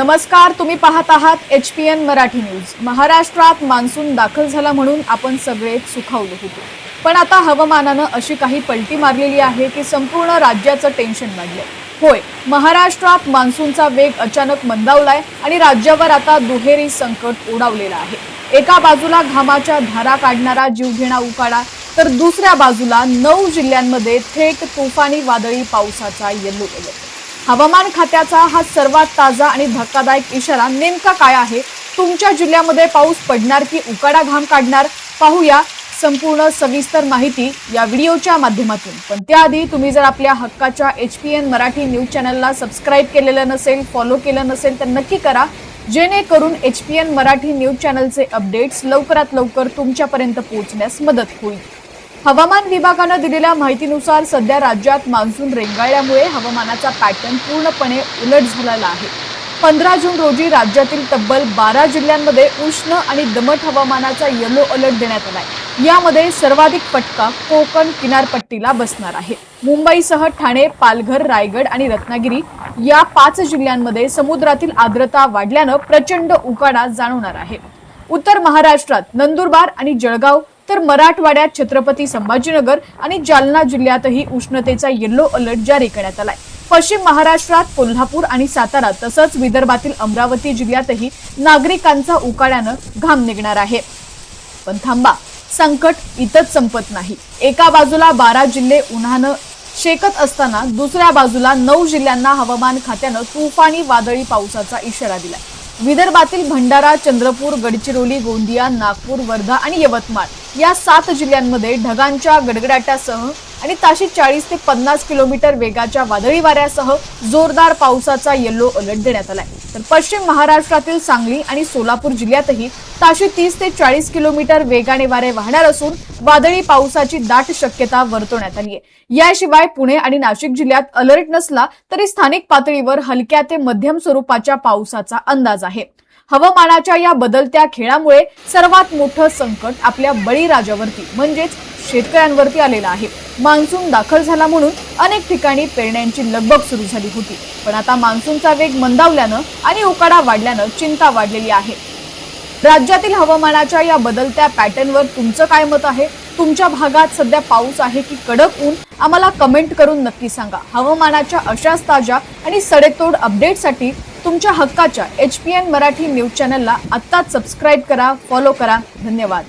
नमस्कार, तुम्ही पाहत आहात HPN मराठी न्यूज। महाराष्ट्रात मान्सून दाखल झाला म्हणून आपण सगळेच सुखावलो होतो, पण आता हवामानानं अशी काही पलटी मारलेली आहे की संपूर्ण राज्याचं टेन्शन वाढलंय। होय, महाराष्ट्रात मान्सूनचा वेग अचानक मंदावलाय आणि राज्यावर आता दुहेरी संकट ओढावलेलं आहे। एका बाजूला घामाच्या धारा काढणारा जीवघेणा उकाडा, तर दुसऱ्या बाजूला 9 जिल्ह्यांमध्ये थेट तुफानी वादळी पावसाचा येलो अलर्ट। हवामान खात्याचा हा सर्वात ताजा आणि धक्कादायक इशारा नेमका काय आहे? तुमच्या जिल्ह्यामध्ये पाऊस पडणार की उकाडा घाम काढणार? पाहूया संपूर्ण सविस्तर माहिती या व्हिडिओच्या माध्यमातून। पण त्याआधी तुम्ही जर आपल्या हक्काच्या HPN मराठी न्यूज चॅनलला सबस्क्राइब केलेलं नसेल, फॉलो केलं नसेल तर नक्की करा, जेणेकरून HPN मराठी न्यूज चॅनलचे अपडेट्स लवकरात लवकर तुमच्यापर्यंत पोहोचण्यास मदत होईल। हवामान विभागाने दिलेल्या माहितीनुसार सध्या राज्यात मान्सून रेंगाळल्यामुळे हवामानाचा पॅटर्न पूर्णपणे उलट झालेला आहे। 15 जून रोजी राज्यातील तब्बल 12 जिल्ह्यांमध्ये उष्ण आणि दमट हवामानाचा येलो अलर्ट देण्यात आलाय। यामध्ये सर्वाधिक फटका कोकण किनारपट्टीला बसणार आहे। मुंबईसह ठाणे, पालघर, रायगड आणि रत्नागिरी या 5 जिल्ह्यांमध्ये समुद्रातील आर्द्रता वाढल्यानं प्रचंड उकाडा जाणवणार आहे। उत्तर महाराष्ट्रात नंदुरबार आणि जळगाव, तर मराठवाड्यात छत्रपती संभाजीनगर आणि जालना जिल्ह्यातही उष्णतेचा येलो अलर्ट जारी करण्यात आलाय। पश्चिम महाराष्ट्रात कोल्हापूर आणि सातारा तसंच विदर्भातील अमरावती जिल्ह्यातही नागरिकांचा उकाड्यानं घाम निघणार आहे। पण थांबा, संकट इथंच संपत नाही। एका बाजूला 12 जिल्हे उन्हानं शेकत असताना दुसऱ्या बाजूला 9 जिल्ह्यांना हवामान खात्यानं तुफानी वादळी पावसाचा इशारा दिलाय। विदर्भातील भंडारा, चंद्रपूर, गडचिरोली, गोंदिया, नागपूर, वर्धा आणि यवतमाळ या 7 जिल्ह्यांमध्ये ढगांच्या गडगडाटासह आणि ताशी 40 ते 50 किलोमीटर वेगाच्या वादळी वाऱ्यासह जोरदार पावसाचा येलो अलर्ट देण्यात आलाय। तर पश्चिम महाराष्ट्रातील सांगली आणि सोलापूर जिल्ह्यातही ताशी 30 ते 40 किलोमीटर वेगाने वारे वाहणार असून वादळी पावसाची दाट शक्यता वर्तवण्यात आली आहे। याशिवाय पुणे आणि नाशिक जिल्ह्यात अलर्ट नसला तरी स्थानिक पातळीवर हलक्या ते मध्यम स्वरूपाच्या पावसाचा अंदाज आहे। हवामानाच्या या बदलत्या खेळामुळे सर्वात मोठं संकट आपल्या बळीराजावरती म्हणजेच शेतकऱ्यांवरती आलेलं आहे। मान्सून दाखल झाला म्हणून अनेक ठिकाणी पेरण्यांची लगबग सुरू झाली होती, पण आता मान्सूनचा वेग मंदावल्यानं आणि उकाडा वाढल्यानं चिंता वाढलेली आहे। राज्यातील हवामानाच्या या बदलत्या पॅटर्नवर तुमचं काय मत आहे? तुमच्या भागात सध्या पाऊस आहे की कडक ऊन? आम्हाला कमेंट करून नक्की सांगा। हवामानाच्या अशाच ताज्या आणि सडेतोड अपडेटसाठी तुमच्या हक्काच्या HPN मराठी न्यूज चॅनलला आत्ताच सबस्क्राइब करा, फॉलो करा। धन्यवाद।